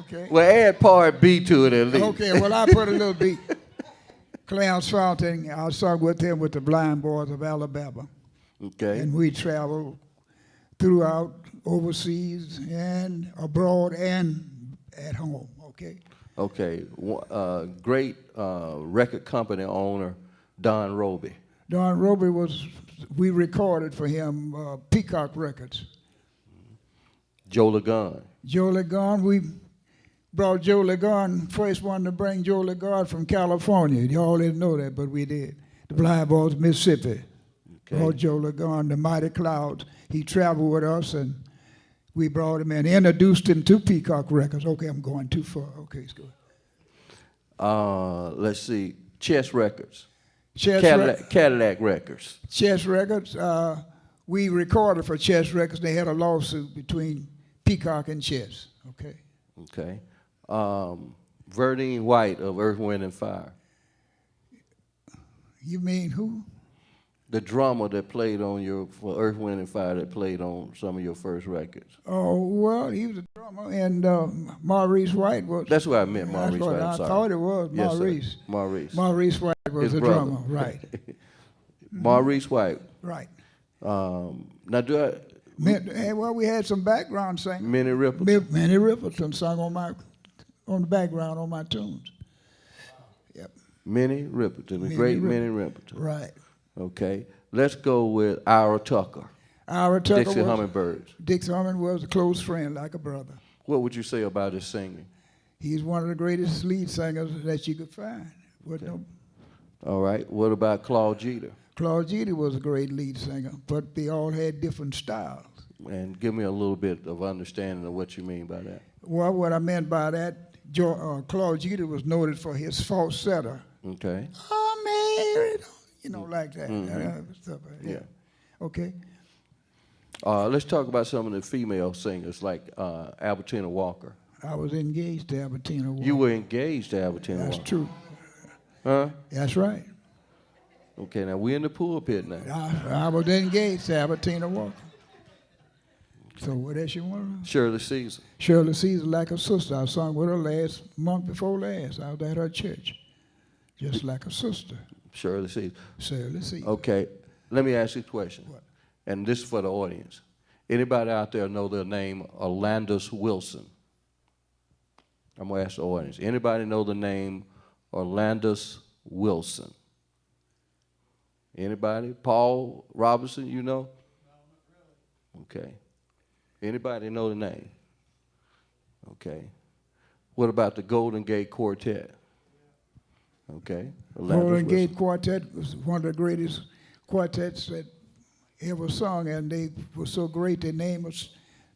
Okay. Well, add part B to it at least. Okay, well, I put a little beat. Clarence Fountain, I sung with him with the Blind Boys of Alabama. Okay. And we traveled throughout overseas and abroad and at home, okay? Okay. Great record company owner, Don Roby. Don Roby we recorded for him Peacock Records. Joe Ligon. Joe Ligon, we brought Joe Ligon, first one to bring Joe Ligon from California. Y'all didn't know that, but we did. The Blind Boys, Mississippi. Okay. Brought Joe Ligon, the Mighty Clouds. He traveled with us, and we brought him in, introduced him to Peacock Records. Okay, I'm going too far. Okay, it's good. Let's see, Chess Records. Cadillac Records. Chess Records, we recorded for Chess Records. They had a lawsuit between Peacock and Chess, okay? Okay. Verdine White of Earth, Wind, and Fire. You mean who? The drummer that played on for Earth, Wind, and Fire that played on some of your first records. Oh, well, he was a drummer, and Maurice White was. That's what I meant, Maurice White. I thought it was Maurice. Yes, Maurice. Maurice White was a drummer, right. Maurice White. Right. Now, Well, we had some background singing. Minnie Riperton. Minnie Riperton sung on the background on my tunes. Yep. Minnie Riperton, the great Minnie Riperton. Right. Okay. Let's go with Ira Tucker. Ira Tucker Dixie Hummingbirds. Dixie Hummingbird was a close friend, like a brother. What would you say about his singing? He's one of the greatest lead singers that you could find. Okay. All right. What about Claude Jeter? Claude Jeter was a great lead singer, but they all had different styles. And give me a little bit of understanding of what you mean by that. Well, what I meant by that, Claude Jeter was noted for his falsetto. Okay. Oh, married, like that. Stuff like that. Yeah. Okay. Let's talk about some of the female singers, like Albertina Walker. I was engaged to Albertina Walker. You were engaged to Albertina Walker. That's true. Huh? That's right. Okay, now we're in the pulpit now. I was engaged to Albertina Walker. So what else you want? Shirley Caesar. Shirley Caesar, like a sister. I sung with her month before last. I was at her church. Just like a sister. Shirley Caesar. Shirley Caesar. Okay, let me ask you a question. What? And this is for the audience. Anybody out there know the name Orlandus Wilson? I'm going to ask the audience. Anybody know the name Orlandus Wilson? Anybody? Paul Robinson, you know? No, not really. Okay. Anybody know the name? Okay. What about the Golden Gate Quartet? Okay. Golden Gate Quartet was one of the greatest quartets that ever sung, and they were so great they named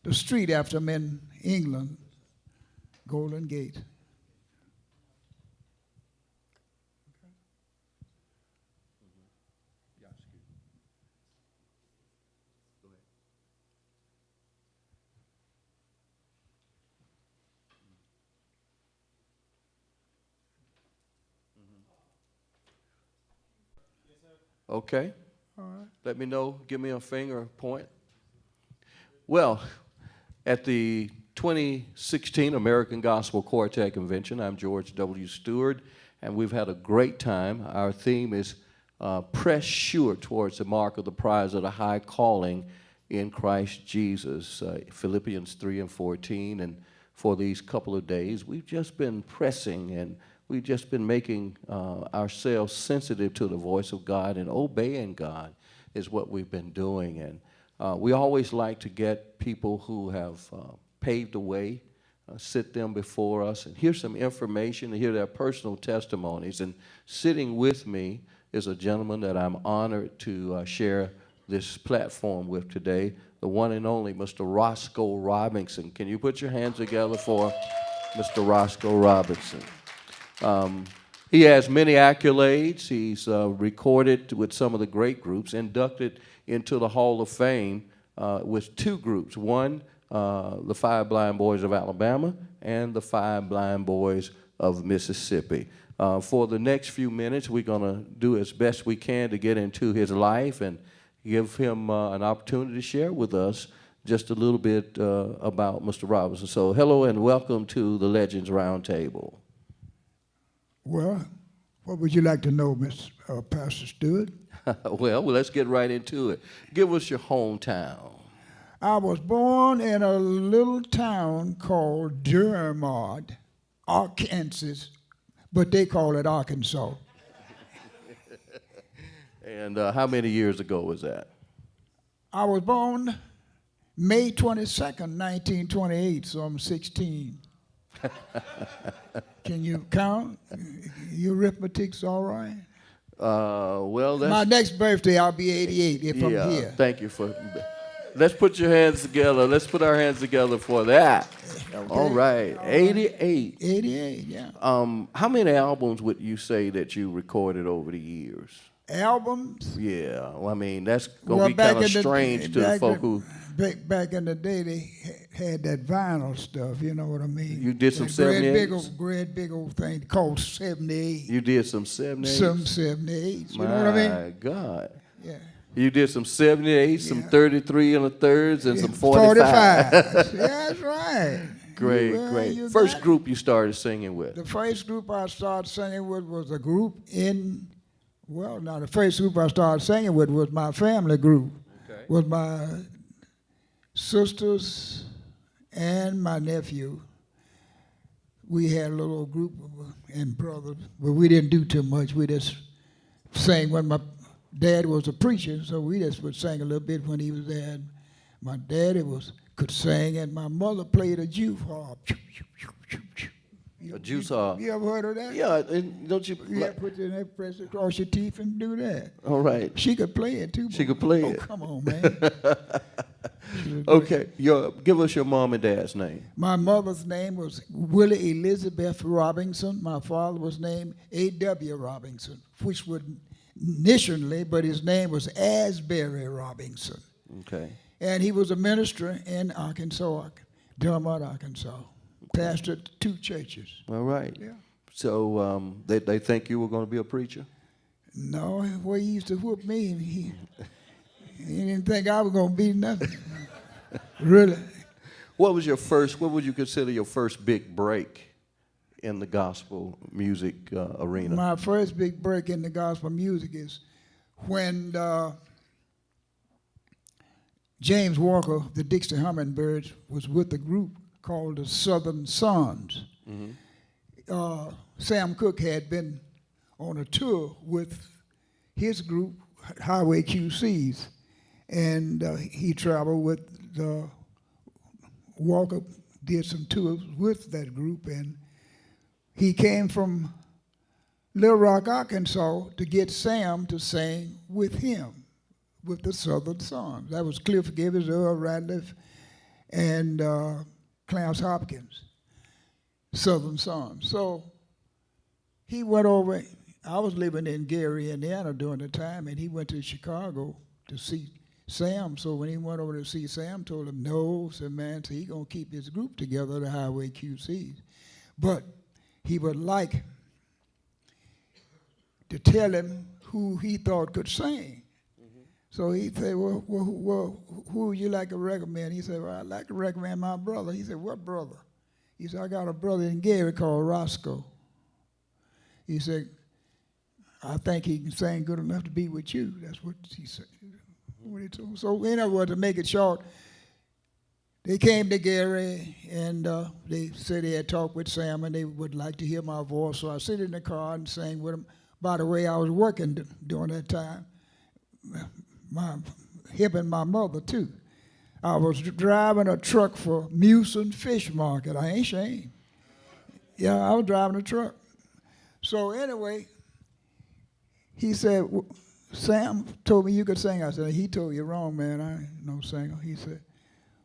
the street after them in England, Golden Gate. Okay. All right. Let me know. Give me a finger point. Well, at the 2016 American Gospel Quartet Convention, I'm George W. Stewart, and we've had a great time. Our theme is press sure towards the mark of the prize of the high calling in Christ Jesus, Philippians 3 and 14. And for these couple of days, we've just been pressing, and we've just been making ourselves sensitive to the voice of God, and obeying God is what we've been doing. And we always like to get people who have paved the way, sit them before us, and hear some information, and hear their personal testimonies. And sitting with me is a gentleman that I'm honored to share this platform with today, the one and only Mr. Roscoe Robinson. Can you put your hands together for Mr. Roscoe Robinson? He has many accolades. He's recorded with some of the great groups, inducted into the Hall of Fame with two groups. One, the Five Blind Boys of Alabama, and the Five Blind Boys of Mississippi. For the next few minutes, we're going to do as best we can to get into his life and give him an opportunity to share with us just a little bit about Mr. Robinson. So hello and welcome to the Legends Roundtable. Well, what would you like to know, Pastor Stewart? Well, let's get right into it. Give us your hometown. I was born in a little town called Dermot, Arkansas, but they call it Arkansas. And how many years ago was that? I was born May 22nd, 1928, so I'm 16. Can you count? Your arithmetic's all right? Well, that's... My next birthday, I'll be 88 if I'm here. Thank you for... Let's put your hands together. Let's put our hands together for that. Okay. All right, 88. 88, yeah. How many albums would you say that you recorded over the years? Albums? Yeah, well, I mean, that's going to be kind of strange to the folk who... Back in the day, they had that vinyl stuff, you know what I mean? You did some 78s? Great big old thing called 78. You did some 78s? Some 78s, you know what I mean? My God. Yeah. You did some 78s, some 33 and a thirds, and some 45. 45. Yeah, that's right. Great. First group you started singing with? The first group I started singing with was a group the first group I started singing with was my family group. Okay. Was my sisters and my nephew. We had a little group and brothers, but we didn't do too much. We just sang when my dad was a preacher, so we just would sing a little bit when he was there. My daddy could sing, and my mother played a juice harp. A juice harp? You ever heard of that? Yeah, don't you? Yeah, put it in there, press it across your teeth and do that. All right. She could play it too. She could play it. Oh, come on, man. Okay, give us your mom and dad's name. My mother's name was Willie Elizabeth Robinson. My father was named A.W. Robinson, which would initially, but his name was Asbury Robinson. Okay. And he was a minister in Arkansas, Dermot, Arkansas. Pastored 2 churches. All right. Yeah. So they think you were going to be a preacher? No, well, he used to whoop me, and he didn't think I was going to be nothing. Really. What would you consider your first big break in the gospel music arena? My first big break in the gospel music is when James Walker, the Dixie Hummingbirds, was with a group called the Southern Sons. Mm-hmm. Sam Cooke had been on a tour with his group, Highway QCs, and he traveled with Walker, did some tours with that group, and he came from Little Rock, Arkansas to get Sam to sing with him, with the Southern Sons. That was Cliff Gibbons, Earl Ratliff, and Clarence Hopkins, Southern Sons. So he went over. I was living in Gary, Indiana during the time, and he went to Chicago to see Sam. So when he went over to see Sam, told him, no, said, man, so he's going to keep his group together, the Highway QCs. But he would like to tell him who he thought could sing. So he said, well, who would you like to recommend? He said, well, I'd like to recommend my brother. He said, what brother? He said, I got a brother in Gary called Roscoe. He said, I think he can sing good enough to be with you. That's what he said. So in other words, to make it short, they came to Gary, and they said they had talked with Sam, and they would like to hear my voice. So I sit in the car and sang with them. By the way, I was working during that time. Helping my mother too. I was driving a truck for Mewson Fish Market. I ain't ashamed. Yeah, I was driving a truck. So anyway, he said, Sam told me you could sing. I said, he told you wrong, man. I ain't no singer. He said,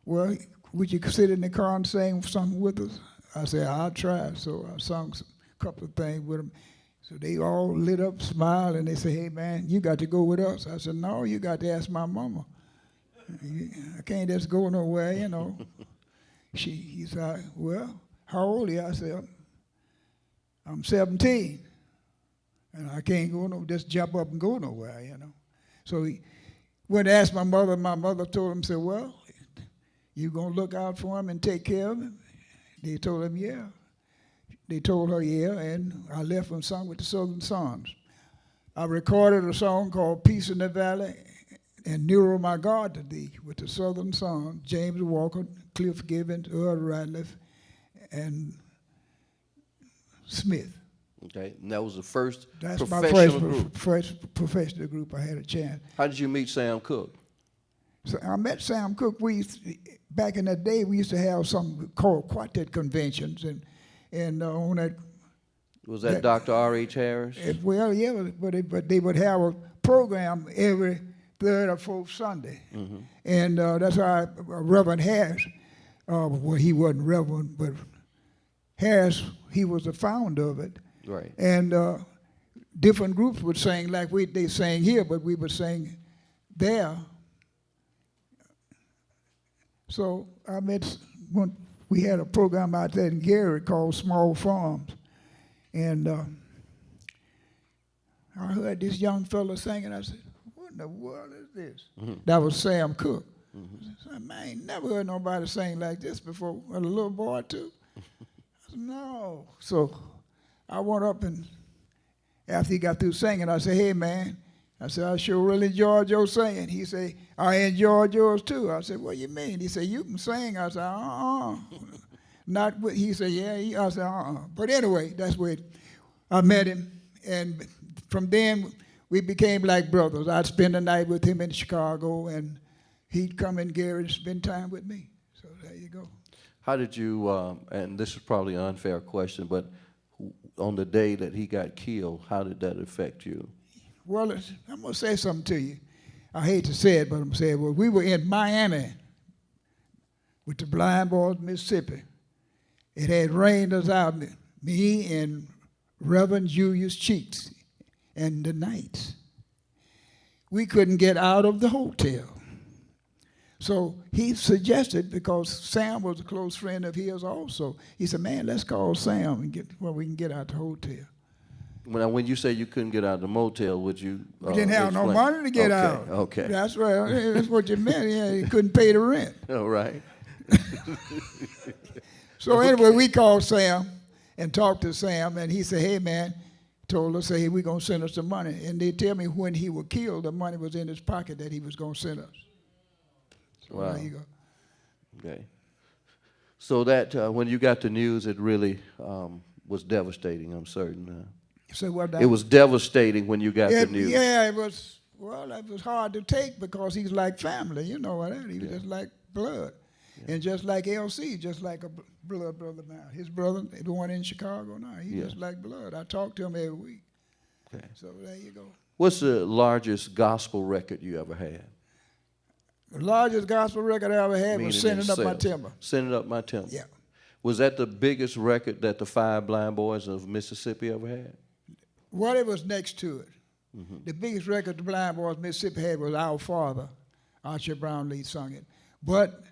well, would you sit in the car and sing something with us? I said, I'll try. So I sung a couple of things with him. So they all lit up, smiled, and they said, hey, man, you got to go with us. I said, no, you got to ask my mama. I can't just go nowhere, you know. He said, well, how old are you? I said, I'm 17. And I can't just jump up and go nowhere, you know. So he went to ask my mother. My mother told him, said, well, You gonna look out for him and take care of him? They told him, yeah. They told her, yeah, and I left and sung with the Southern Sons. I recorded a song called Peace in the Valley and Nearer My God to Thee with the Southern Sons, James Walker, Cliff Gibbons, Earl Ratliff, and Smith. Okay, and that was the first That's professional my group. first professional group I had a chance. How did you meet Sam Cooke? So I met Sam Cooke. Back in that day, we used to have something called Quartet Conventions, and on that. Was that Dr. R.H. Harris? Well, yeah, but they would have a program every third or fourth Sunday, and that's how Reverend Harris. Well, he wasn't Reverend, but Harris, he was the founder of it. Right. And different groups would sing like they sang here, but we would sing there. So I met when we had a program out there in Gary called Small Farms, and I heard this young fella singing. I said, "What in the world is this?" That was Sam Cooke. I said, "Man, I ain't never heard nobody sing like this before." A little boy too. I said, "No." So I went up and after he got through singing, I said, "Hey man," I said, "I sure really enjoyed your singing." He said, "I enjoyed yours too." I said, "What do you mean?" He said, "You can sing." I said, Not with, he said, "Yeah." I said, But anyway, that's where I met him. And from then, we became like brothers. I'd spend the night with him in Chicago, and he'd come in Gary to spend time with me. So there you go. How did you, and this is probably an unfair question, but on the day that he got killed, how did that affect you? Well, I'm going to say something to you. I hate to say it, but I'm going to say it. Well, we were in Miami with the Blind Boys, Mississippi. It had rained us out, me and Reverend Julius Cheeks, and the Knights. We couldn't get out of the hotel. So he suggested, because Sam was a close friend of his also, he said, "Man, let's call Sam and get where we can get out the hotel." When you say you couldn't get out of the motel, would you We didn't have no money to get out. Okay. That's right. That's what you meant. Yeah, you couldn't pay the rent. All right. So anyway, we called Sam and talked to Sam, and he said, "Hey, man," told us, "Hey, we're going to send us the money." And they tell me when he was killed, the money was in his pocket that he was going to send us. So Wow. there you go. Okay. So that when you got the news, it really was devastating, I'm certain. So what? It was devastating when you got the news. Yeah, it was. Well, it was hard to take because he's like family. You know what? He was just like blood. Yeah. And just like LC, just like a blood brother now. His brother, the one in Chicago now, he just like blood. I talk to him every week. Okay. So there you go. What's the largest gospel record you ever had? The largest gospel record I ever had was Sending Up My Timber. Sending Up My Timber. Yeah. Was that the biggest record that the Five Blind Boys of Mississippi ever had? Well, it was next to it. The biggest record the Blind Boys of Mississippi had was Our Father. Archie Brownlee sung it. But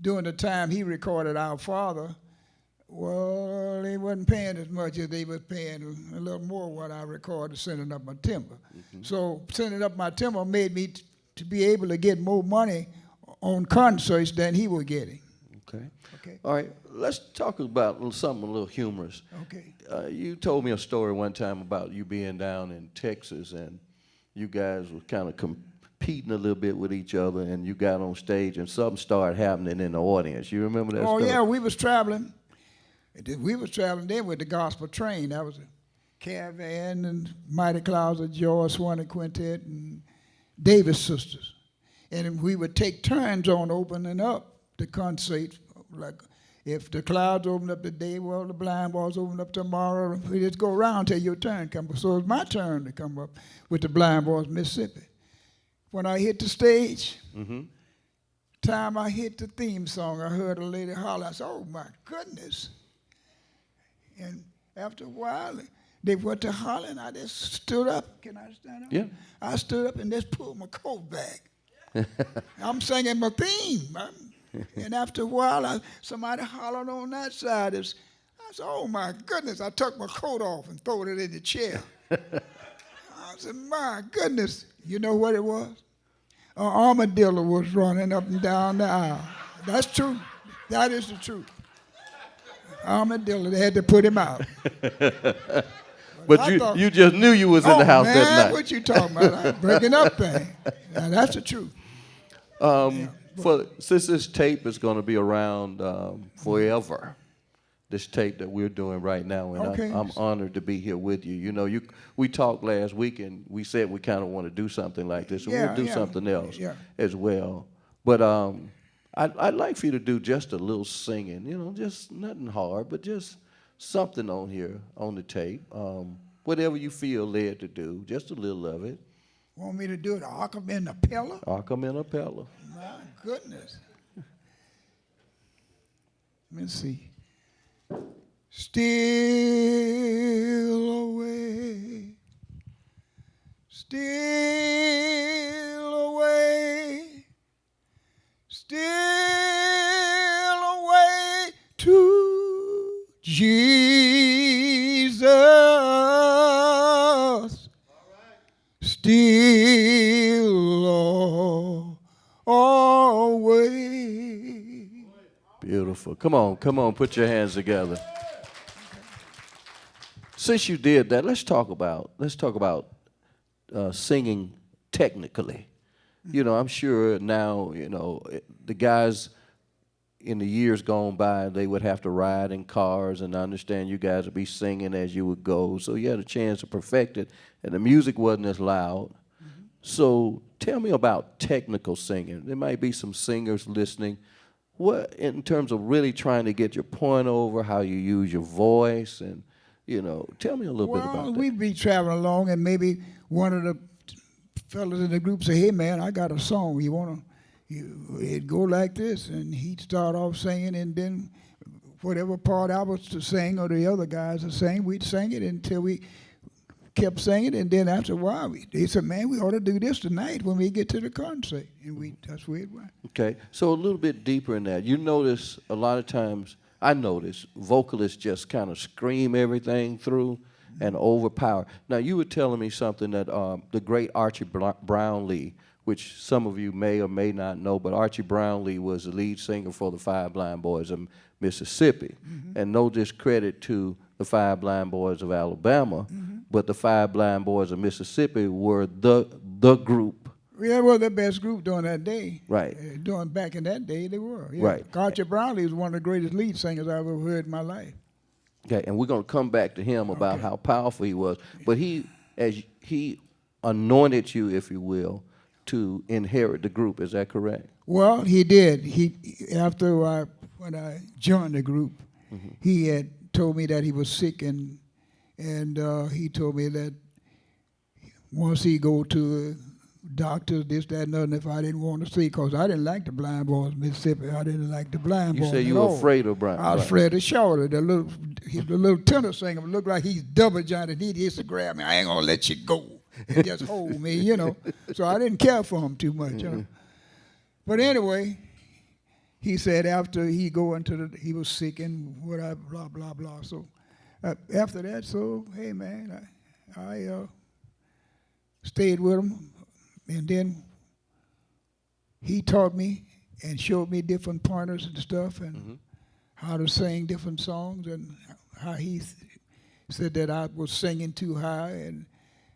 during the time he recorded Our Father, well, they wasn't paying as much as they was paying a little more what I recorded Sending Up My Timber. So Sending Up My Timber made me to be able to get more money on concerts than he was getting. Okay. All right, let's talk about something a little humorous. Okay. You told me a story one time about you being down in Texas and you guys were kind of competing a little bit with each other, and you got on stage and something started happening in the audience. You remember that story? Oh, yeah, we was traveling. We was traveling then with the gospel train. That was a caravan and Mighty Clouds of Joy, Swanee Quintet, and Davis Sisters. And we would take turns on opening up the concert. Like if the Clouds opened up today, well, the Blind Boys opened up tomorrow. We just go around till your turn comes up. So it's my turn to come up with the Blind Boys Mississippi. When I hit the stage, time I hit the theme song, I heard a lady holler. I said, "Oh, my goodness." And after a while, they went to hollering. I just stood up. Can I stand up? Yeah. I stood up and just pulled my coat back. I'm singing my theme. And after a while, somebody hollered on that side. I said, "Oh, my goodness." I took my coat off and threw it in the chair. I said, "My goodness." You know what it was? An armadillo was running up and down the aisle. That's true. That is the truth. Armadillo, they had to put him out. But I you thought, you just knew you was in the house man, that night. what you talking about? I'm breaking up thing. Now, that's the truth. Since this tape is going to be around forever, this tape that we're doing right now, and Okay. I'm honored to be here with you. You know, we talked last week, and we said we kind of want to do something like this, and we'll do something else as well. But I'd like for you to do just a little singing, you know, just nothing hard, but just something on here, on the tape. Whatever you feel led to do, just a little of it. Want me to do it? Acapella? Acapella. My goodness. Let me see. Still away, still away, still away to Jesus. Still always. Beautiful. Come on, put your hands together. Since you did that, let's talk about singing technically. You know, I'm sure now, you know, the guys in the years gone by, they would have to ride in cars, and I understand you guys would be singing as you would go, so you had a chance to perfect it, and the music wasn't as loud. Mm-hmm. So tell me about technical singing. There might be some singers listening. What, in terms of really trying to get your point over, how you use your voice, and, you know, tell me a little bit about that. We'd be traveling along, and maybe one of the fellas in the group say, "Hey, man, I got a song. You want to?" It'd go like this, and he'd start off singing, and then whatever part I was to sing or the other guys to sing, we'd sing it until we kept singing, and then after a while, they said, "Man, we ought to do this tonight when we get to the concert," and that's where it went. Okay, so a little bit deeper in that, you notice a lot of times, I notice vocalists just kind of scream everything through and overpower. Now, you were telling me something that the great Archie Brownlee, which some of you may or may not know, but Archie Brownlee was the lead singer for the Five Blind Boys of Mississippi. Mm-hmm. And no discredit to the Five Blind Boys of Alabama, mm-hmm. but the Five Blind Boys of Mississippi were the group. Yeah, well, the best group during that day. Right. Back in that day, they were. Yeah. Right. Archie Brownlee was one of the greatest lead singers I've ever heard in my life. Okay, and we're going to come back to him about how powerful he was. But he anointed you, if you will, to inherit the group. Is that correct? Well, he did. When I joined the group, mm-hmm. he had told me that he was sick, and he told me that once he go to doctors, this, that, and other, if I didn't want to see, because I didn't like the Blind Boys of Mississippi. I didn't like the Blind Boys. You said you were afraid of Blind. I was afraid of Shorty, the little tenor singer, looked like he's double jointed. He used to grab me. "I ain't gonna let you go." And just hold me, you know. So I didn't care for him too much. You know? But anyway, he said after he was sick and whatever, blah, blah, blah. So after that, hey, man, I stayed with him. And then he taught me and showed me different pointers and stuff, and mm-hmm. how to sing different songs, and how he said that I was singing too high, and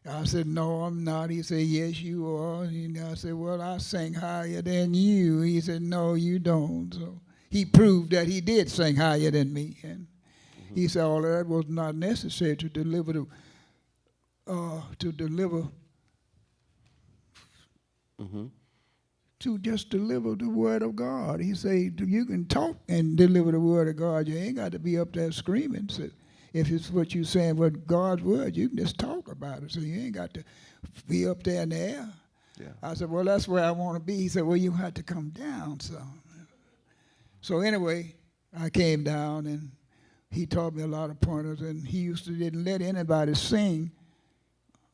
I said, "No, I'm not." He said, "Yes, you are." And I said, "Well, I sing higher than you." He said, "No, you don't." So he proved that he did sing higher than me, and mm-hmm. he said all of that was not necessary to deliver mm-hmm. to just deliver the word of God. He said, "You can talk and deliver the word of God. You ain't got to be up there screaming. So if it's what you're saying, what God's word, you can just talk about it. So you ain't got to be up there in the air." Yeah. I said, "Well, that's where I want to be." He said, "Well, you have to come down." So anyway, I came down, and he taught me a lot of pointers, and he didn't let anybody sing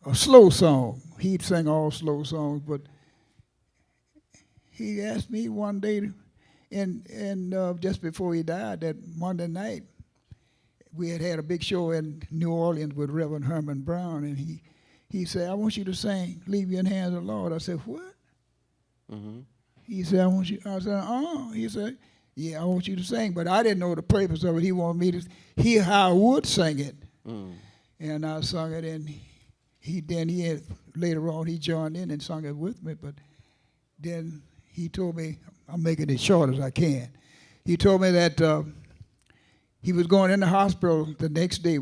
a slow song. He'd sing all slow songs, but he asked me one day, and just before he died, that Monday night, we had a big show in New Orleans with Reverend Herman Brown, and he said, "I want you to sing 'Leave You in the Hands of the Lord.'" I said, "What?" Mm-hmm. He said, I want you. I said, He said, yeah, I want you to sing. But I didn't know the purpose of it. He wanted me to hear how I would sing it. And I sung it, and later on he joined in and sung it with me. But then he told me, I'm making it short as I can. He told me that he was going in the hospital the next day,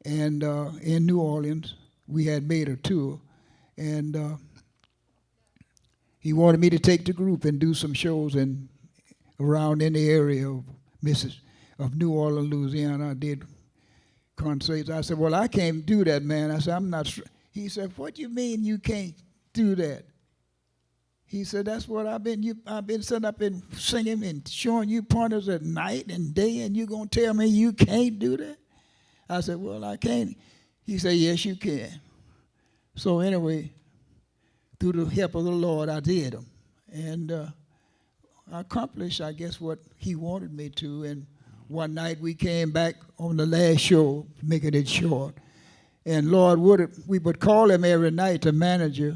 and in New Orleans we had made a tour, and he wanted me to take the group and do some shows around in the area of New Orleans, Louisiana. I did concerts. I said, well, I can't do that, man. I said, I'm not. He said, what do you mean you can't do that? He said, that's what I've been sitting up and singing and showing you pointers at night and day, and you're going to tell me you can't do that? I said, well, I can't. He said, yes, you can. So anyway, through the help of the Lord, I did them. And I accomplished, I guess, what he wanted me to. And one night we came back on the last show, making it short. And Lord we would call him every night, the manager,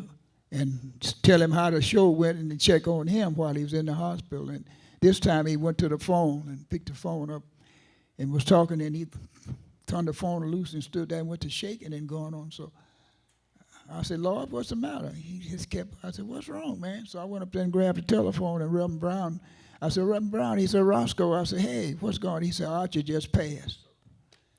and tell him how the show went and check on him while he was in the hospital. And this time he went to the phone and picked the phone up and was talking, and he turned the phone loose and stood there and went to shaking and going on. So I said, Lord, what's the matter? He just I said, what's wrong, man? So I went up there and grabbed the telephone, and Reverend Brown, I said, Reverend Brown, he said, Roscoe. I said, hey, what's going on? He said, Archie just passed.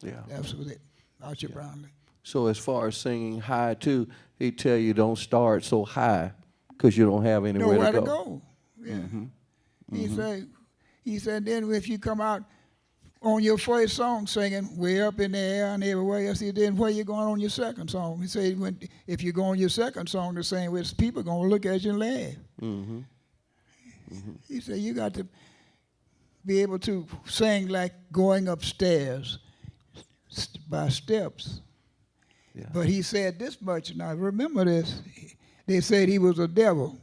Yeah. That was it, Archie Brownlee. So as far as singing high too, he'd tell you don't start so high because you don't have anywhere Nowhere to to go. go. Yeah. He said, then if you come out on your first song singing way up in the air and everywhere else, then where you going on your second song? He said, if you go on your second song the same way, people going to look at you and laugh. He said, you got to be able to sing like going upstairs by steps. Yeah. But he said this much, and I remember this. They said he was a devil,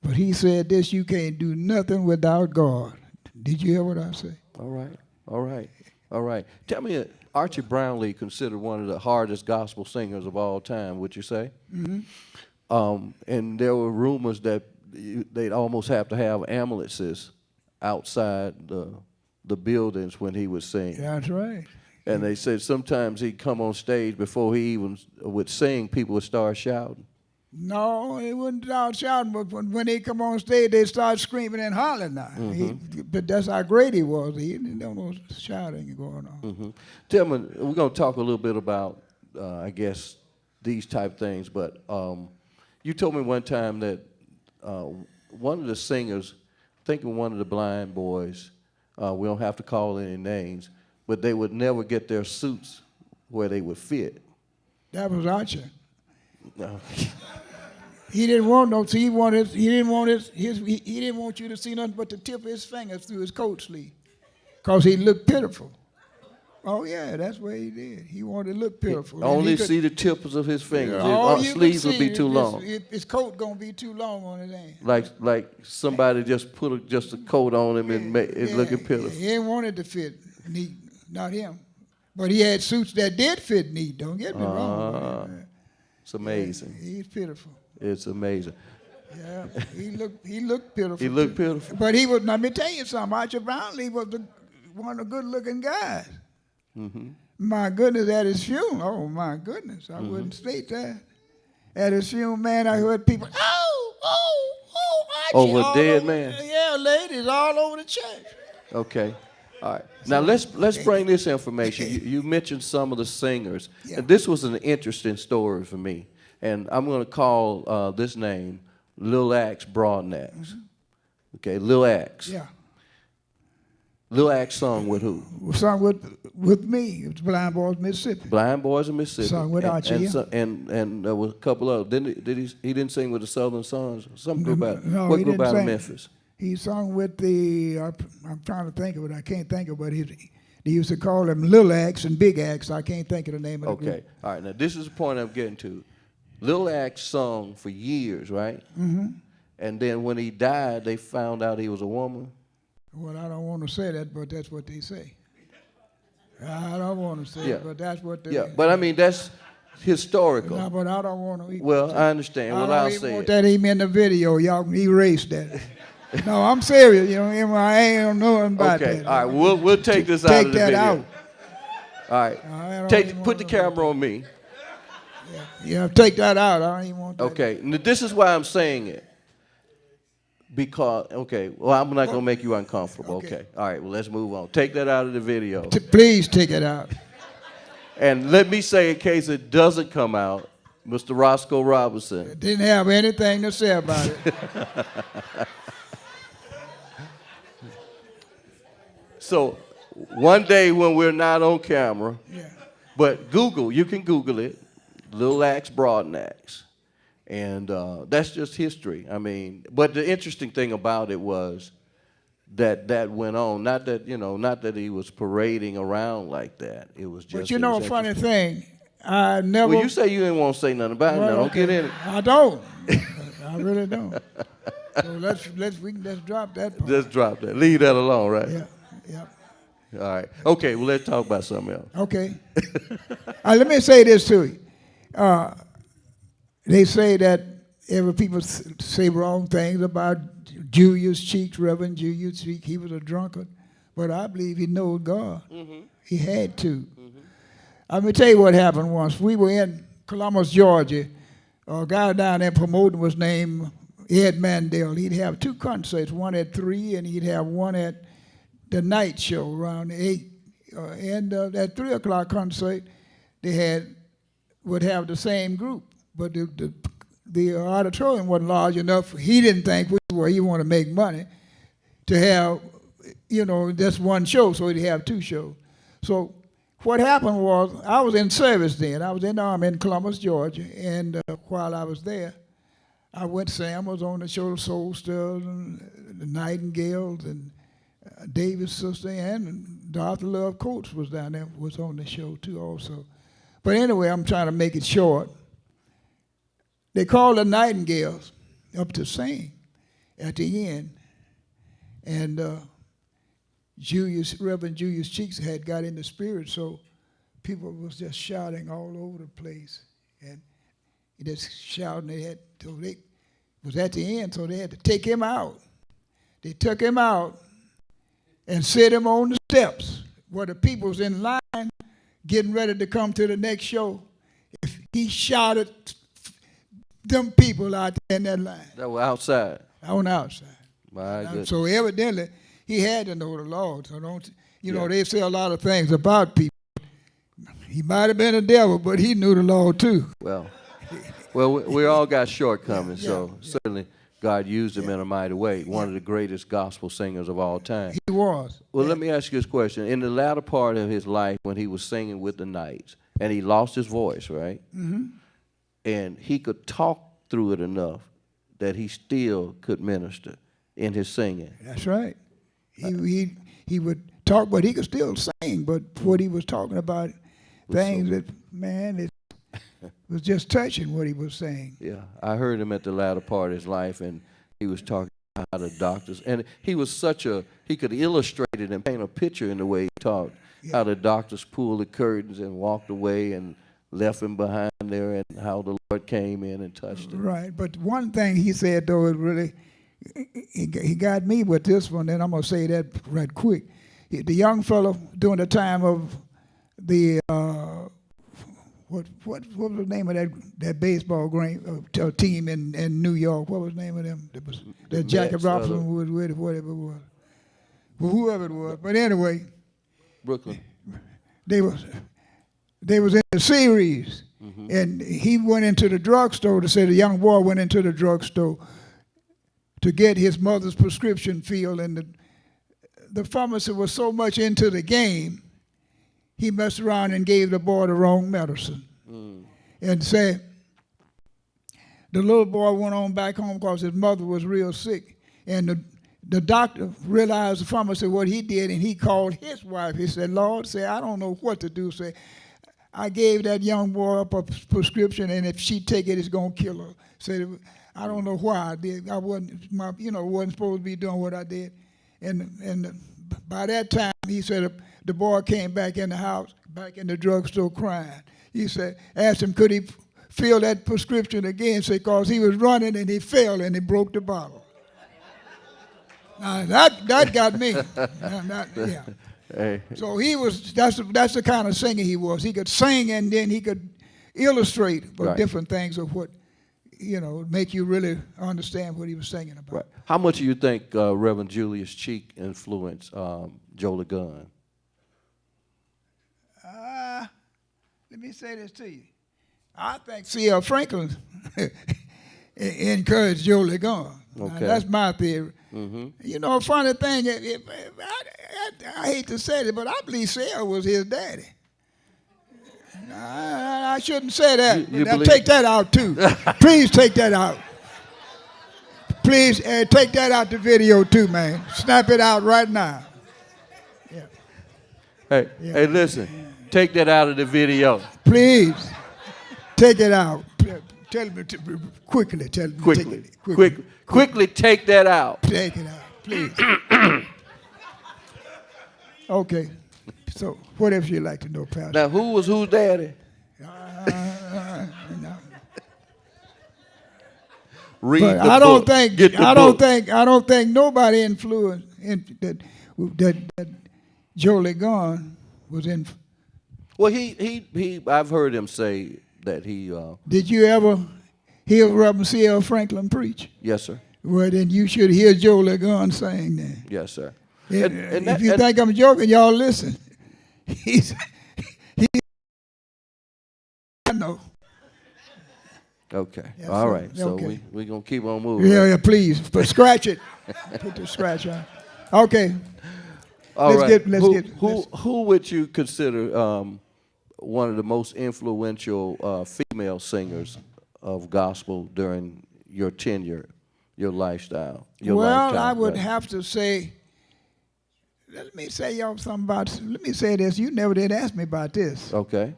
but he said this: you can't do nothing without God. Did you hear what I say? All right. Tell me, Archie Brownlee considered one of the hardest gospel singers of all time, would you say? And there were rumors that they'd almost have to have ambulances outside the buildings when he would sing. That's right. And they said sometimes he'd come on stage before he even would sing, people would start shouting. No, they wouldn't start shouting, but when they come on stage, they start screaming and hollering now. But that's how great he was. He didn't know no shouting going on. Tell me, we're going to talk a little bit about, I guess, these type things, but you told me one time that one of the singers, I think one of the blind boys, we don't have to call any names, but they would never get their suits where they would fit. That was Archer. No. He didn't want no. He didn't want you to see nothing but the tip of his fingers through his coat sleeve, cause he looked pitiful. Oh yeah, that's what he did. He wanted to look pitiful. Only see the tips of his fingers. His sleeves would be too long. His coat gonna be too long on his hand. Like somebody just put just a coat on him and made it looking pitiful. He didn't want it to fit neat. Not him. But he had suits that did fit neat. Don't get me wrong. It's amazing. Yeah, he's pitiful. It's amazing. Yeah, he looked pitiful. He looked pitiful. But he was. Let me tell you something. Archie Brownlee was one of the good-looking guys. My goodness, at his funeral. Oh my goodness, I wouldn't state that. At his funeral, man, I heard people. Archie! Over a dead man. Yeah, ladies all over the church. Okay. All right. Now let's bring this information. You mentioned some of the singers. Yeah. And this was an interesting story for me. And I'm going to call this name Lil Axe Broadnax. Okay, Lil Axe. Yeah. Lil Axe sung with who? Sung with me. It was Blind Boys of Mississippi. Blind Boys of Mississippi. Sung with Archie. And there was a couple of he didn't sing with the Southern Sons. Something about it. No, what group out of Memphis? He sung with I'm trying to think of it. I can't think of it. They used to call him Lil Axe and Big Axe. I can't think of the name of the group. Okay. All right. Now, this is the point I'm getting to. Lil Axe sung for years, right? And then when he died, they found out he was a woman. Well, I don't want to say that, but that's what they say. I don't want to say it, but that's what they say. Yeah, but I mean, that's Historical. No, but I don't want to. Well, I understand. Well, I'll I don't say even want it. that him in the video. Y'all can erase that. No, I'm serious. You know, I ain't know nothing about Okay, that. all right. We'll take this out Take of the that video. out. All right. I don't even Put the want to know camera on me. Yeah, take that out. I don't even want that. Okay. Now, this is why I'm saying it. Because, okay, well, I'm not going to make you uncomfortable. Okay. All right, well, let's move on. Take that out of the video. Please take it out. And let me say, in case it doesn't come out, Mr. Roscoe Robinson. Didn't have anything to say about it. So, one day when we're not on camera, Yeah. but you can Google it, Little Axe, Broad Axe. And that's just history. I mean, but the interesting thing about it was that went on. Not that he was parading around like that. It was just. But you know a funny thing, I never. Well, you say you didn't want to say nothing about it. Well, Now, don't get okay. in it. I don't. I really don't. So let's drop that part. Just drop that. Leave that alone, right? Yeah, yeah. All right. Okay. Well, let's talk about something else. Okay. Let me say this to you. They say that every people say wrong things about Julius Cheeks, Reverend Julius Cheeks. He was a drunkard, but I believe he knew God. Mm-hmm. He had to. Mm-hmm. Let me tell you what happened once. We were in Columbus, Georgia. A guy down there promoting was named Ed Mandel. He'd have two concerts, one at 3 and he'd have one at the night show around 8. And that 3 o'clock concert, they would have the same group. But the auditorium wasn't large enough. He didn't think where he wanted to make money to have, just one show, so he'd have 2 shows. So what happened was I was in service then. I was in the Army in Columbus, Georgia, and while I was there, Sam was on the show, Soul Stirrers and the Nightingales and David's sister, and Dr. Love Coates was down there, was on the show too also. But anyway, I'm trying to make it short. They called the Nightingales up to sing at the end. And Reverend Julius Cheeks had got in the spirit, so people was just shouting all over the place. And just shouting. It was at the end, so they had to take him out. They took him out and set him on the steps where the people was in line getting ready to come to the next show. If he shouted them people out there in that line. That were outside. On the outside. My goodness. So evidently, he had to know the Lord. So they say a lot of things about people. He might have been a devil, but he knew the Lord too. Well, we all got shortcomings, so certainly God used him in a mighty way. One of the greatest gospel singers of all time. He was. Well, let me ask you this question. In the latter part of his life, when he was singing with the Knights, and he lost his voice, right? Mm-hmm. And he could talk through it enough that he still could minister in his singing. That's right. He would talk, but he could still sing. But what he was talking about, things that, man, it was just touching what he was saying. Yeah, I heard him at the latter part of his life, and he was talking about how the doctors, and he was he could illustrate it and paint a picture in the way he talked, how the doctors pulled the curtains and walked away and left him behind there, and how the Lord came in and touched him. Right, but one thing he said, though, it really, he got me with this one, and I'm going to say that right quick. The young fellow during the time of the, what was the name of that baseball team in New York? What was the name of them? That Jackie Robinson was with, whatever it was. Well, whoever it was. But anyway. Brooklyn. They was in the series, mm-hmm. And he went into the drugstore to say the young boy went into the drugstore to get his mother's prescription filled, and the pharmacist was so much into the game, he messed around and gave the boy the wrong medicine. And said the little boy went on back home because his mother was real sick, and the doctor realized, the pharmacist, what he did, and he called his wife. He said, Lord, I don't know what to do. I gave that young boy up a prescription, and if she take it, it's going to kill her. Said, I don't know why I did. I wasn't supposed to be doing what I did. And by that time, he said, the boy came back in the house, back in the drugstore crying. He said, asked him, could he fill that prescription again? Said, because he was running and he fell and he broke the bottle. Now, that got me. Yeah. Hey. So that's the kind of singer he was. He could sing and then he could illustrate Right. different things of what, make you really understand what he was singing about. Right. How much do you think Reverend Julius Cheek influenced Joe LeGun? Let me say this to you. I think C.L. Franklin encouraged Joe LeGun. Okay. That's my theory. Mm-hmm. Funny thing, I hate to say it, but I believe C.L. was his daddy. I shouldn't say that. You Now, believe- take that out, too. Please take that out. Please take that out the video, too, man. Snap it out right now. Yeah. Hey, Yeah. hey, listen. Take that out of the video. Please take it out. Tell me quickly. Tell me Quickly. Take it, Quickly take that out. Take it out, please. Okay. So, what else you like to know, Pastor? Now, who was whose daddy? No. Read But the I don't book. think Get the I book. don't think nobody influenced that Joe LeGun was in. Well, he. I've heard him say that he. Did you ever hear Reverend C.L. Franklin preach? Yes, sir. Well, then you should hear Joe LeGun sing that. Yes, sir. If you think I'm joking, y'all listen. He. I know. Okay. Yes, All sir. right. So Okay. we're gonna keep on moving. Yeah, please, but scratch it. Put the scratch on. Okay. All right. Who would you consider one of the most influential female singers of gospel during your tenure, your lifestyle, your lifetime? I would right? have to say. Let me say y'all something about. Let me say this. You never did ask me about this. Okay.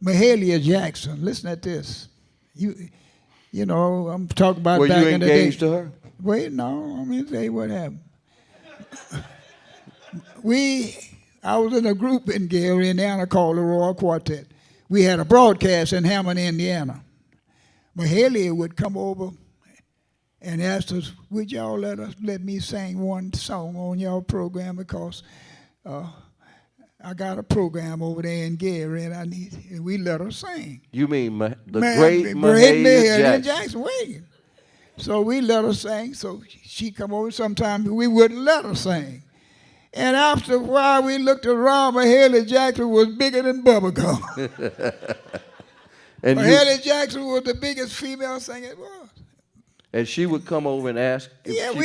Mahalia Jackson. Listen at this. I'm talking about Were back you in the day. engaged to her? Wait, no. Let me tell you what happened. I was in a group in Gary, Indiana called the Royal Quartet. We had a broadcast in Hammond, Indiana. Mahalia would come over and asked us, would y'all let me sing one song on your program because I got a program over there in Gary and we let her sing. You mean the great Mahalia Jackson? Wait. So we let her sing. So she come over. Sometimes we wouldn't let her sing. And after a while, we looked around. Mahalia Jackson was bigger than bubblegum. And Mahalia Jackson was the biggest female singer it was. And she would come over and ask if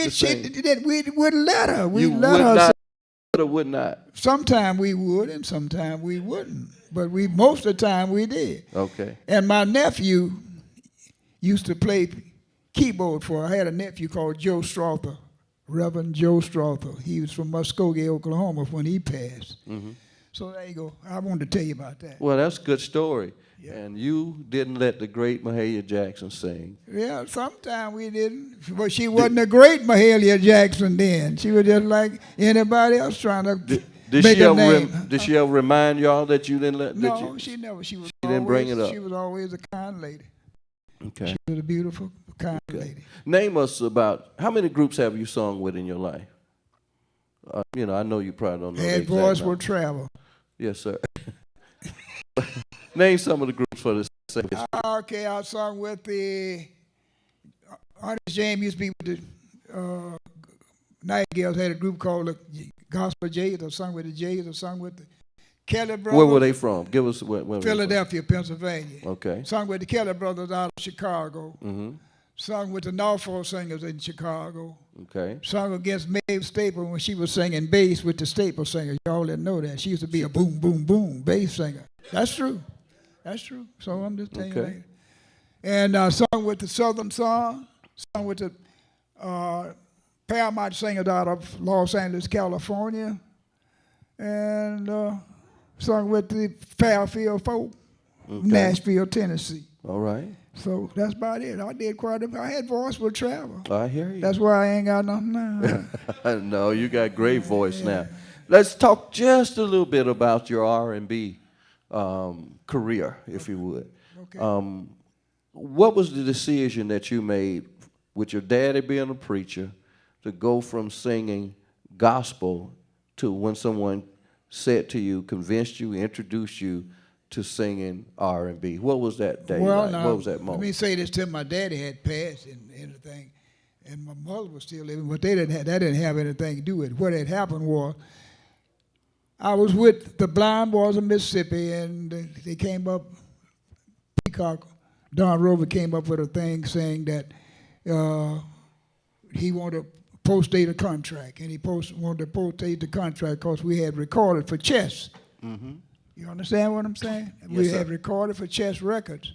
we wouldn't let her. We you let would her not, sing. or would not. Sometime we would, and sometime we wouldn't. But most of the time we did. Okay. And my nephew used to play keyboard for. I had a nephew called Joe Strother, Reverend Joe Strother. He was from Muskogee, Oklahoma when he passed. Mm-hmm. So there you go. I wanted to tell you about that. Well, that's a good story. Yeah. And you didn't let the great Mahalia Jackson sing. Yeah, sometime we didn't. But she wasn't a great Mahalia Jackson then. She was just like anybody else trying to make a name. Did she ever remind y'all that you didn't let? No, she never. She didn't bring it up. She was always a kind lady. Okay. She was a beautiful, kind lady. Name us about how many groups have you sung with in your life? I know you probably don't know. Had voice will travel. Yes, sir. Name some of the groups for this. Okay, I sung with the Ernest James used to be with the Nightingales. Had a group called the Gospel Jays. I sung with the Jays. I sung with the Kelly Brothers. Where were they from? Give us where Philadelphia, Pennsylvania. Okay. Sung with the Kelly Brothers out of Chicago. Mm-hmm. Sung with the Norfolk Singers in Chicago. Okay. Sung against Maeve Staple when she was singing bass with the Staple Singers. Y'all didn't know that. She used to be a boom, boom, boom bass singer. That's true. That's true. So I'm just telling you later. And sung with the Southern Song. Sung with the Paramount Singers out of Los Angeles, California. And sung with the Fairfield Folk, Nashville, Tennessee. All right. So that's about it. I did quite a bit. I had voice will travel. I hear you. That's why I ain't got nothing now. No, you got great voice now. let's talk just a little bit about your R&B career, if you would. Okay. What was the decision that you made with your daddy being a preacher to go from singing gospel to when someone said to you, convinced you, introduced you to singing R&B? What was that day like? Now, What was that let moment? me say this till my daddy had passed and everything, and my mother was still living, but that didn't have anything to do with it. What had happened was I was with the Blind Boys of Mississippi, and they came up, Peacock, Don Rover came up with a thing saying that he wanted to post-date a contract, and he wanted to post-date the contract because we had recorded for Chess. Mm-hmm. You understand what I'm saying? Yes, We sir. had recorded for Chess Records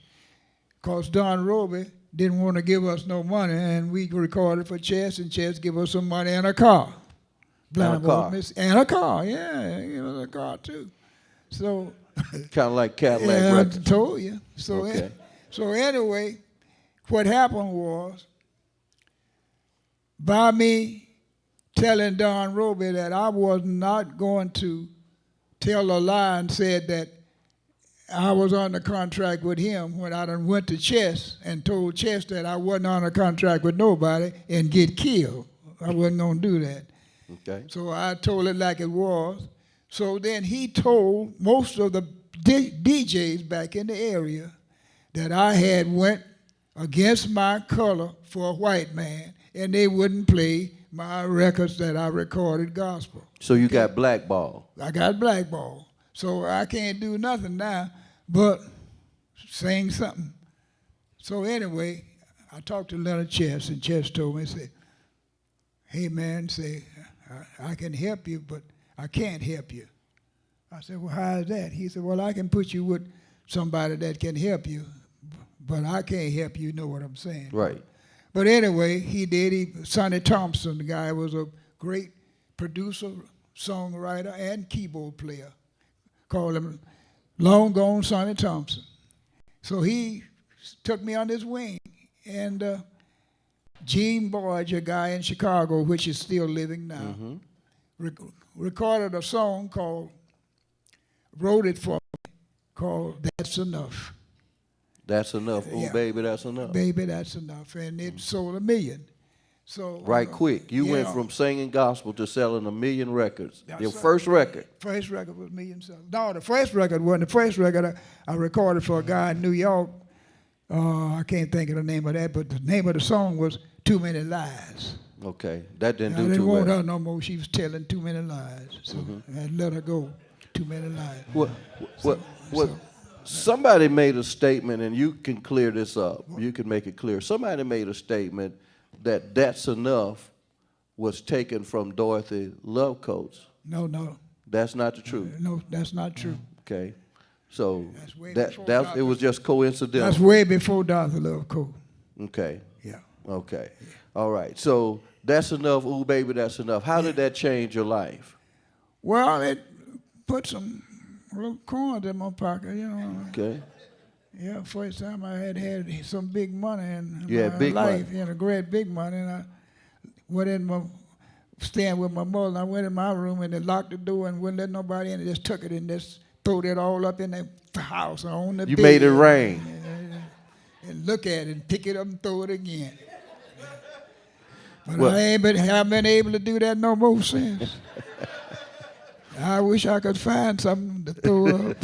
because Don Roby didn't want to give us no money, and we recorded for Chess, and Chess give us some money and a car. And a car. And a car, yeah, give us a car too. So, Kind of like Cadillac yeah, I Records. told you. So, Okay. so anyway, what happened was, by me telling Don Roby that I was not going to tell a lie and said that I was on the contract with him when I done went to Chess and told Chess that I wasn't on a contract with nobody and get killed. I wasn't going to do that. Okay. So I told it like it was. So then he told most of the DJs back in the area that I had went against my color for a white man, and they wouldn't play my records that I recorded gospel. So you got blackballed. I got blackballed. So I can't do nothing now but sing something. So anyway, I talked to Leonard Chess, and Chess told me, say, hey man, say, I can help you, but I can't help you. I said, well, how is that? He said, well, I can put you with somebody that can help you, but I can't help you, know what I'm saying? Right. But anyway, he did. Sonny Thompson, the guy, was a great producer, songwriter, and keyboard player. Called him Long Gone Sonny Thompson. So he took me on his wing. And Gene Boyd, a guy in Chicago, which is still living now, recorded a song wrote it for me, called That's Enough. That's enough. Oh, Yeah. baby, that's enough. Baby, that's enough. And it sold 1 million. So Right quick. You went yeah. from singing gospel to selling 1 million records. That's Your right. first record. First record was $1 million sellers. No, the first record wasn't. The first record I recorded for a guy in New York. I can't think of the name of that, but the name of the song was Too Many Lies. Okay. That didn't I do didn't too want well. her no more. She was telling too many lies. So I had to let her go. Too many lies. What, somebody made a statement, and you can clear this up. You can make it clear. Somebody made a statement that That's Enough was taken from Dorothy Lovecoats. No. That's not the truth. No, that's not true. Okay. So That's way that before it was just coincidental. That's way before Dorothy Lovecoat. Okay. Yeah. Okay. All right. So That's Enough. Ooh, baby, that's enough. How did that change your life? Well, it put some little coins in my pocket, you know. Okay. Yeah, first time I had some big money in You had my big life, money. you know, great big money. And I went in staying with my mother. I went in my room and they locked the door and wouldn't let nobody in. And just took it and just throwed it all up in the house on the You bed. made it rain. And look at it and pick it up and throw it again. But Well- I haven't been able to do that no more since. I wish I could find something to throw up.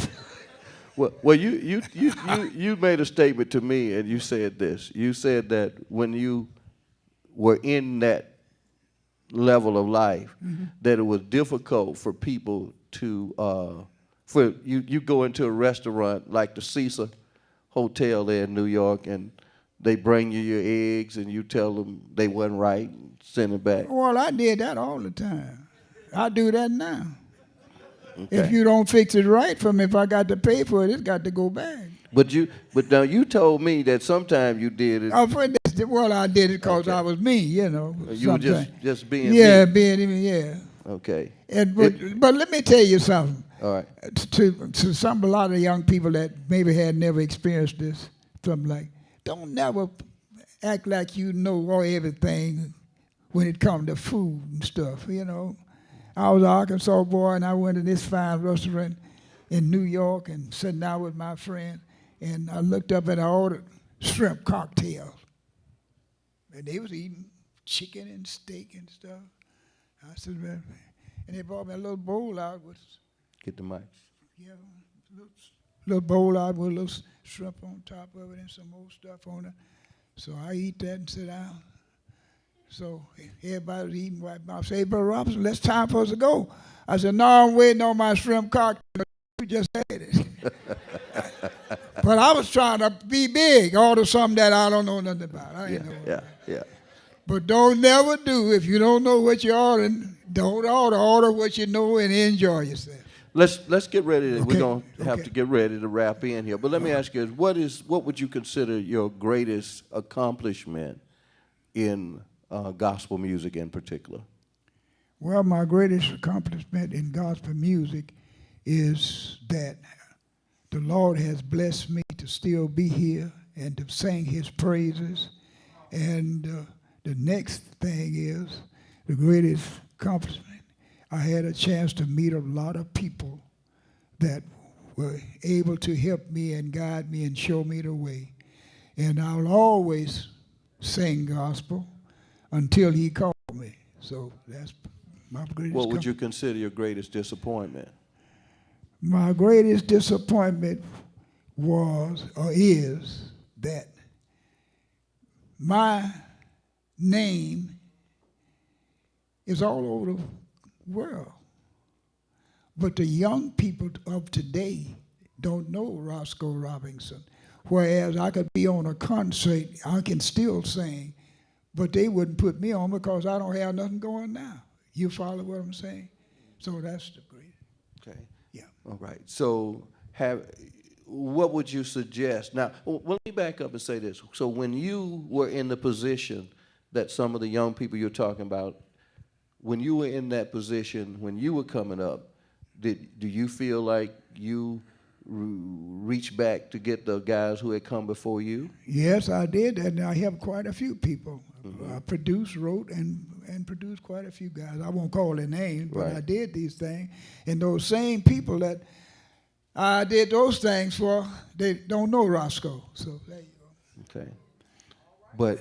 Well, you made a statement to me, and you said this. You said that when you were in that level of life, that it was difficult for people to, for you go into a restaurant like the Cecil Hotel there in New York, and they bring you your eggs, and you tell them they wasn't right, and send it back. Well, I did that all the time. I do that now. Okay. If you don't fix it right for me, if I got to pay for it, it's got to go back. But now you told me that sometimes you did it. Well, I did it because Okay. I was me, you know. You were just being yeah, me. yeah. Okay. But let me tell you something. All right. To a lot of young people that maybe had never experienced this, something like, don't never act like you know everything when it comes to food and stuff, you know. I was an Arkansas boy, and I went to this fine restaurant in New York and sitting down with my friend, and I looked up and I ordered shrimp cocktails. And they was eating chicken and steak and stuff. I said, "Man," and they brought me a little bowl out with, Get the mic. yeah, little bowl out with a little shrimp on top of it and some more stuff on it. So I eat that and sit down. So everybody was eating right now. I said, "Hey, Brother Robinson, it's time for us to go." I said, "No, I'm waiting on my shrimp cocktail. You just had it." But I was trying to be big, order something that I don't know nothing about. I ain't know. Yeah. But don't never do, if you don't know what you're ordering, don't order. Order what you know and enjoy yourself. Let's get ready. Okay. We're going to have Okay. to get ready to wrap in here. But let me ask you, what would you consider your greatest accomplishment in gospel music in particular? Well, my greatest accomplishment in gospel music is that the Lord has blessed me to still be here and to sing his praises. And the next thing is the greatest accomplishment. I had a chance to meet a lot of people that were able to help me and guide me and show me the way. And I'll always sing gospel until he called me. So that's my greatest What would you consider your greatest disappointment? My greatest disappointment was or is that my name is all over the world. But the young people of today don't know Roscoe Robinson. Whereas I could be on a concert, I can still sing, but they wouldn't put me on because I don't have nothing going now. You follow what I'm saying? So that's the great. Okay. Yeah. All right. So what would you suggest? Now, let me back up and say this. So when you were in the position that some of the young people you're talking about, when you were in that position, when you were coming up, do you feel like you reached back to get the guys who had come before you? Yes, I did, and I helped quite a few people. I produced, wrote, and produced quite a few guys. I won't call their names, but Right. I did these things. And those same people that I did those things for, they don't know Roscoe. So there you go. Okay. But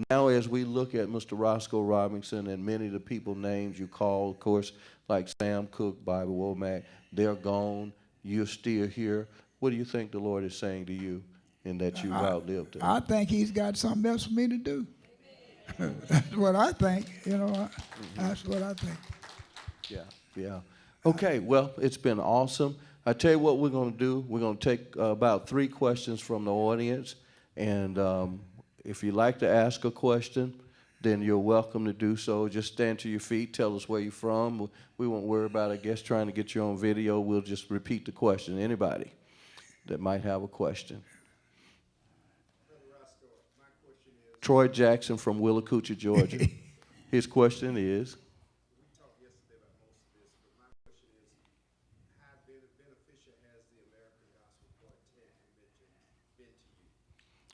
now as we look at Mr. Roscoe Robinson and many of the people names you call, of course, like Sam Cooke, Bobby Womack, they're gone, you're still here. What do you think the Lord is saying to you in that you've outlived them? I think he's got something else for me to do. That's what I think, that's what I think. Yeah. Okay, well, it's been awesome. I tell you what we're going to do. We're going to take about 3 questions from the audience, and if you'd like to ask a question, then you're welcome to do so. Just stand to your feet, tell us where you're from. We won't worry about, I guess, trying to get you on video. We'll just repeat the question. Anybody that might have a question? Troy Jackson from Willacoochee, Georgia. His question is,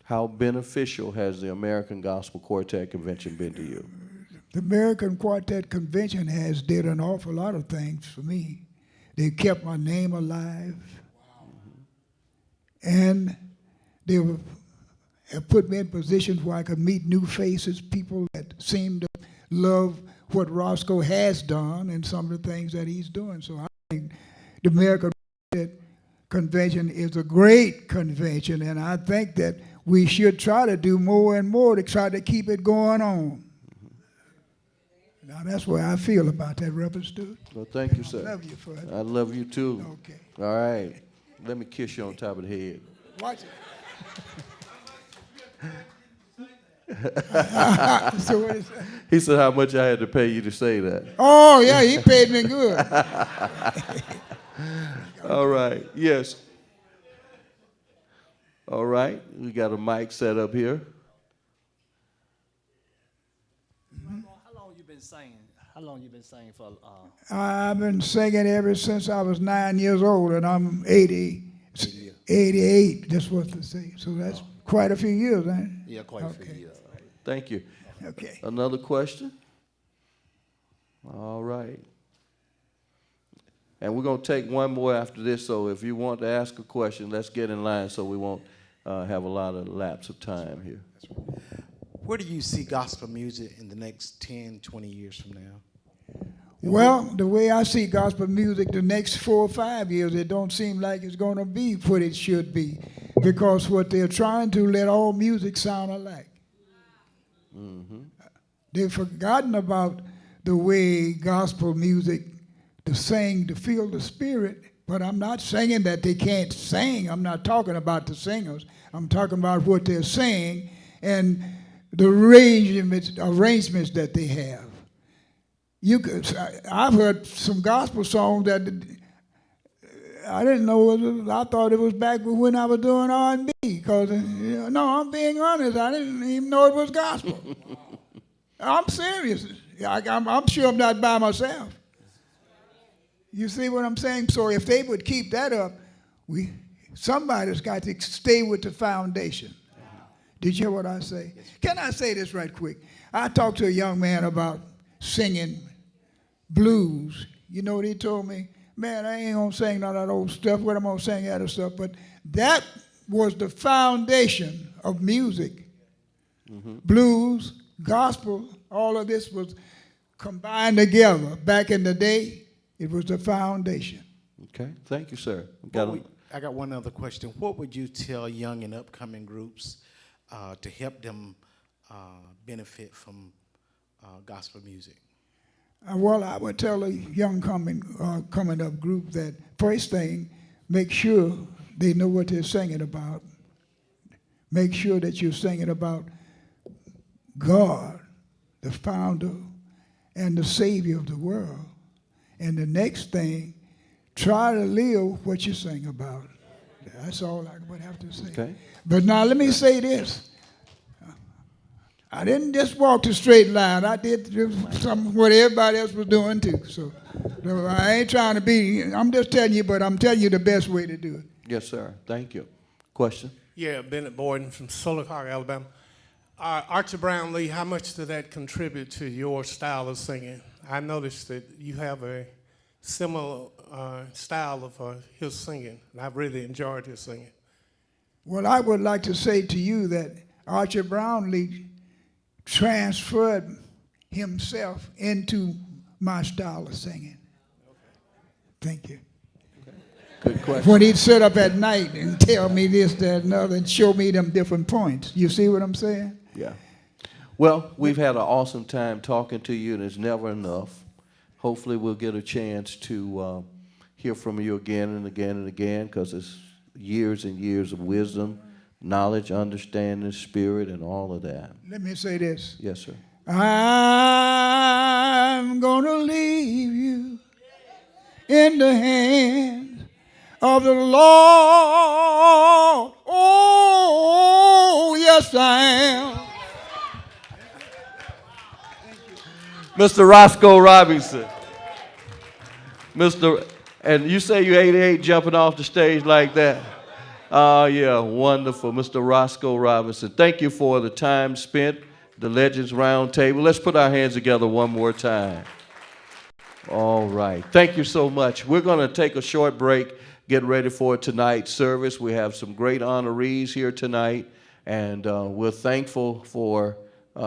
how beneficial has the American Gospel Quartet Convention been to you? The American Quartet Convention has did an awful lot of things for me. They kept my name alive. And they have put me in positions where I could meet new faces, people that seem to love what Roscoe has done and some of the things that he's doing. So I think the American Quartet Convention is a great convention, and I think that we should try to do more and more to try to keep it going on. Now, that's where I feel about that, Reverend Stewart. Well, thank you, sir. I love you for it. I love you, too. Okay. All right. Let me kiss you on top of the head. Watch it. So what is that? He said how much I had to pay you to say that. Oh, yeah, he paid me good. All right. Yes. All right. We got a mic set up here. How long you been singing? How long you been singing for? I've been singing ever since I was 9 years old, and I'm 88, just what to say. So that's quite a few years, ain't it? Yeah, quite a few years. Thank you. Okay. Another question? All right. And we're going to take one more after this, so if you want to ask a question, let's get in line so we won't have a lot of lapse of time here. Where do you see gospel music in the next 10, 20 years from now? Well, the way I see gospel music the next 4 or 5 years, it don't seem like it's going to be what it should be, because what they're trying to let all music sound alike. Mm-hmm. They've forgotten about the way gospel music, to sing, to feel the spirit. But I'm not saying that they can't sing. I'm not talking about the singers. I'm talking about what they're saying and the arrangements that they have. I've heard some gospel songs that I didn't know. I thought it was back when I was doing R&B. Because no, I'm being honest. I didn't even know it was gospel. I'm serious. I'm sure I'm not by myself. You see what I'm saying? So if they would keep that up, somebody's got to stay with the foundation. Did you hear what I say? Can I say this right quick? I talked to a young man about singing blues. You know what he told me? Man, I ain't gonna sing none of that old stuff. What I'm gonna sing other stuff? But that was the foundation of music. Mm-hmm. Blues, gospel, all of this was combined together. Back in the day, it was the foundation. Okay, thank you, sir. I got one other question. What would you tell young and upcoming groups to help them benefit from gospel music? Well, I would tell a young coming up group that first thing, make sure they know what they're singing about. Make sure that you're singing about God, the founder and the savior of the world. And the next thing, try to live what you sing about. That's all I would have to say. Okay. But now let me say this. I didn't just walk the straight line. I did what everybody else was doing too. So I ain't trying to be, I'm just telling you, but I'm telling you the best way to do it. Yes, sir. Thank you. Question? Yeah, Bennett Borden from Solicar, Alabama. Archie Brown Lee, how much did that contribute to your style of singing? I noticed that you have a similar style of his singing, and I've really enjoyed his singing. Well, I would like to say to you that Archie Brownlee transferred himself into my style of singing. Thank you. Good question. When he'd sit up at night and tell me this, that, and other, and show me them different points. You see what I'm saying? Yeah. Well, we've had an awesome time talking to you, and it's never enough. Hopefully we'll get a chance to hear from you again and again and again, because it's years and years of wisdom, knowledge, understanding, spirit, and all of that. Let me say this. Yes, sir. I'm gonna leave you in the hands of the Lord. Oh, yes, I am. Mr. Roscoe Robinson. And you say you're 88 jumping off the stage like that? Oh, yeah, wonderful. Mr. Roscoe Robinson. Thank you for the time spent, the Legends Round Table. Let's put our hands together one more time. All right. Thank you so much. We're going to take a short break, get ready for tonight's service. We have some great honorees here tonight, and we're thankful for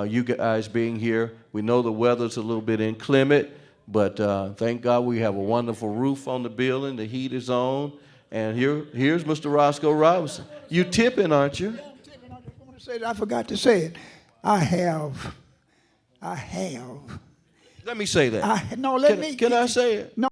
you guys being here. We know the weather's a little bit inclement, but thank God we have a wonderful roof on the building. The heat is on. And here's Mr. Roscoe Robinson. You tipping, aren't you? Yeah, I'm tipping. I just want to say that. I forgot to say it. I have. Let me say that. No, Can I say it? No.